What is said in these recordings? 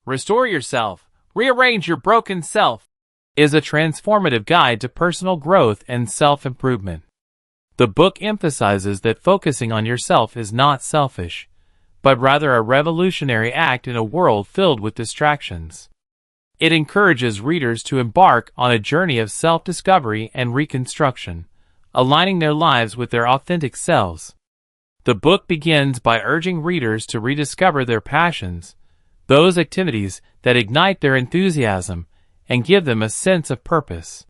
Restore Yourself, Rearrange Your Broken Self is a transformative guide to personal growth and self-improvement. The book emphasizes that focusing on yourself is not selfish, but rather a revolutionary act in a world filled with distractions. It encourages readers to embark on a journey of self-discovery and reconstruction, aligning their lives with their authentic selves. The book begins by urging readers to rediscover their passions, those activities that ignite their enthusiasm and give them a sense of purpose.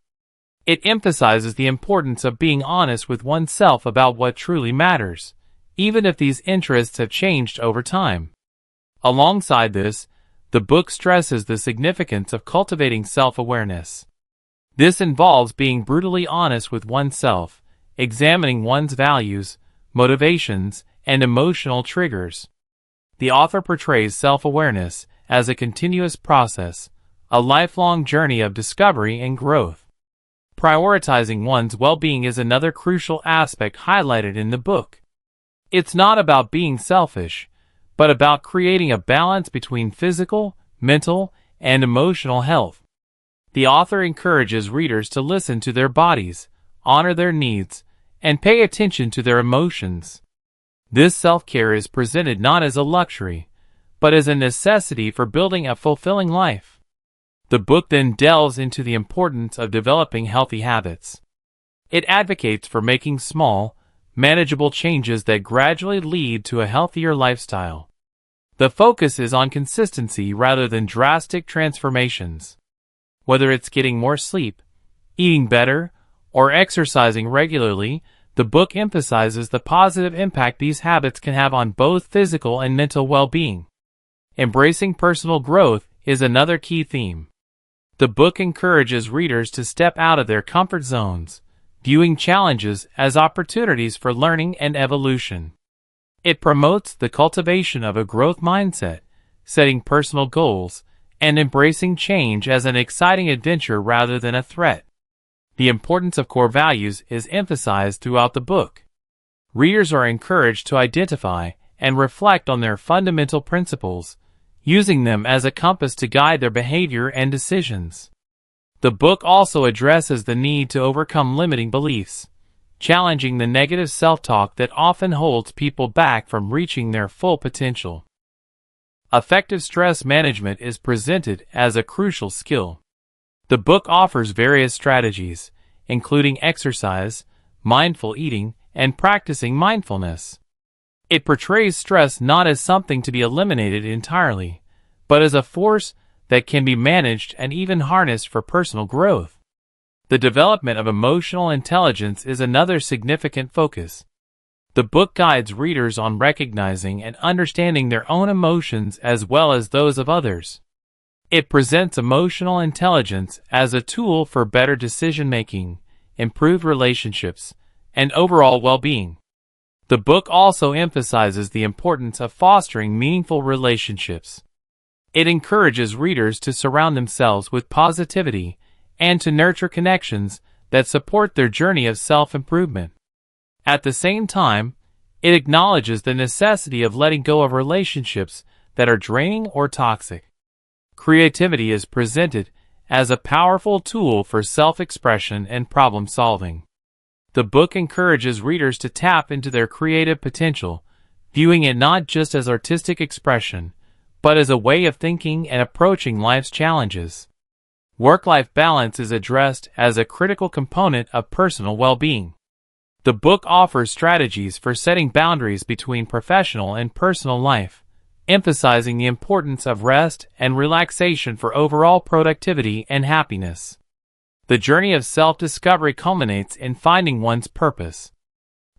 It emphasizes the importance of being honest with oneself about what truly matters, even if these interests have changed over time. Alongside this, the book stresses the significance of cultivating self-awareness. This involves being brutally honest with oneself, examining one's values, motivations, and emotional triggers. The author portrays self-awareness as a continuous process, a lifelong journey of discovery and growth. Prioritizing one's well-being is another crucial aspect highlighted in the book. It's not about being selfish, but about creating a balance between physical, mental, and emotional health. The author encourages readers to listen to their bodies, honor their needs, and pay attention to their emotions. This self-care is presented not as a luxury, but as a necessity for building a fulfilling life. The book then delves into the importance of developing healthy habits. It advocates for making small, manageable changes that gradually lead to a healthier lifestyle. The focus is on consistency rather than drastic transformations. Whether it's getting more sleep, eating better, or exercising regularly, the book emphasizes the positive impact these habits can have on both physical and mental well-being. Embracing personal growth is another key theme. The book encourages readers to step out of their comfort zones, viewing challenges as opportunities for learning and evolution. It promotes the cultivation of a growth mindset, setting personal goals, and embracing change as an exciting adventure rather than a threat. The importance of core values is emphasized throughout the book. Readers are encouraged to identify and reflect on their fundamental principles, using them as a compass to guide their behavior and decisions. The book also addresses the need to overcome limiting beliefs, challenging the negative self-talk that often holds people back from reaching their full potential. Effective stress management is presented as a crucial skill. The book offers various strategies, including exercise, mindful eating, and practicing mindfulness. It portrays stress not as something to be eliminated entirely, but as a force that can be managed and even harnessed for personal growth. The development of emotional intelligence is another significant focus. The book guides readers on recognizing and understanding their own emotions as well as those of others. It presents emotional intelligence as a tool for better decision-making, improved relationships, and overall well-being. The book also emphasizes the importance of fostering meaningful relationships. It encourages readers to surround themselves with positivity and to nurture connections that support their journey of self-improvement. At the same time, it acknowledges the necessity of letting go of relationships that are draining or toxic. Creativity is presented as a powerful tool for self-expression and problem-solving. The book encourages readers to tap into their creative potential, viewing it not just as artistic expression, but as a way of thinking and approaching life's challenges. Work-life balance is addressed as a critical component of personal well-being. The book offers strategies for setting boundaries between professional and personal life, emphasizing the importance of rest and relaxation for overall productivity and happiness. The journey of self-discovery culminates in finding one's purpose.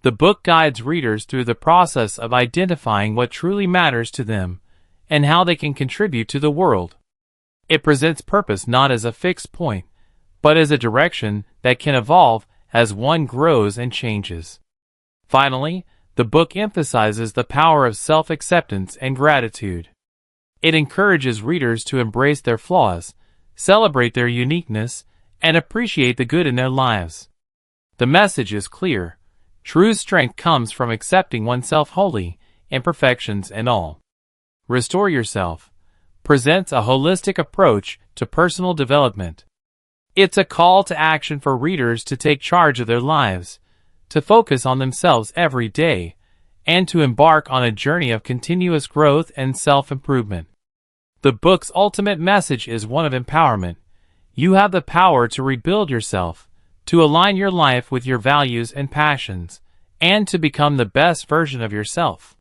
The book guides readers through the process of identifying what truly matters to them and how they can contribute to the world. It presents purpose not as a fixed point, but as a direction that can evolve as one grows and changes. Finally, the book emphasizes the power of self-acceptance and gratitude. It encourages readers to embrace their flaws, celebrate their uniqueness, and appreciate the good in their lives. The message is clear. True strength comes from accepting oneself wholly, imperfections and all. Restore yourself, presents a holistic approach to personal development. It's a call to action for readers to take charge of their lives, to focus on themselves every day, and to embark on a journey of continuous growth and self-improvement. The book's ultimate message is one of empowerment. You have the power to rebuild yourself, to align your life with your values and passions, and to become the best version of yourself.